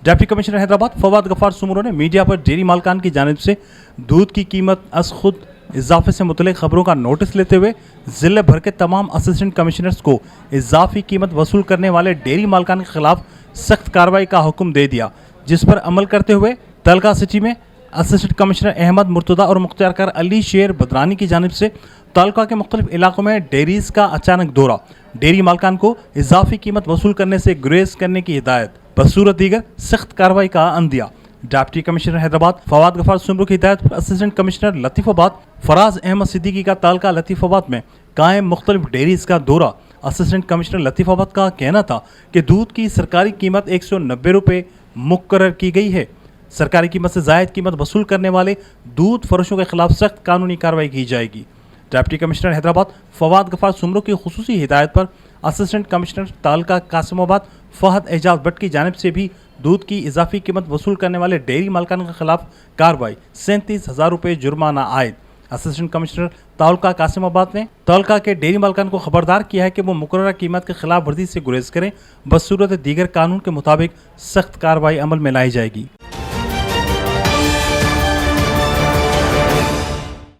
Deputy commissioner Hyderabad Fawad Ghaffar Soomro ने media पर dairy मालकान की जानिब से दूध की कीमत अज खुद इजाफे से मुतल्लिक खबरों का नोटिस लेते हुए जिले भर के तमाम असिस्टेंट कमिश्नर्स को इजाफी कीमत वसूल करने वाले डेयरी मालकान के खिलाफ सख्त कार्रवाई का हुक्म दे दिया, जिस पर अमल करते हुए तलका सिटी में असिस्टेंट कमिश्नर अहमद मुर्तदा और मुख्तियार अली शेर बदरानी की जानिब से तालुका के मुख्तलिफ इलाकों में डेयरीज का अचानक दौरा, डेयरी मालकान को इजाफी कीमत वसूल करने से गुरेज करने की हिदायत, बसूरत दीगर सख्त कार्रवाई का अंदिया। डिप्टी कमिश्नर हैदराबाद फवाद गफार सुमरो की हिदायत पर असिस्टेंट कमिश्नर लतीफाबाद फराज अहमद सिद्दीकी का तालका लतीफाबाद में कायम मुख्तलिफ डेयरीज का दौरा। असिस्टेंट कमिश्नर लतीफाबाद का कहना था कि दूध की सरकारी कीमत 190 रुपये मुकर्रर की गई है। सरकारी कीमत से जायद कीमत वसूल करने वाले दूध फरोशों के खिलाफ सख्त कानूनी कार्रवाई की जाएगी। डिप्टी कमिश्नर हैदराबाद फवाद गफार सुमरो की खुसूसी हिदायत पर असिस्टेंट कमिश्नर तालका कासिमाबाद फहद एजाज भट्ट की जानिब से भी दूध की इजाफी कीमत वसूल करने वाले डेयरी मालकान के खिलाफ कार्रवाई, 37,000 रुपये जुर्माना आयद। असिस्टेंट कमिश्नर तालुका कासिमाबाद ने तालुका के डेयरी मालकान को खबरदार किया है कि वो मुकर्ररा कीमत के खिलाफ वर्जी से गुरेज करें, बसूरत दीगर कानून के मुताबिक सख्त कार्रवाई अमल में लाई जाएगी।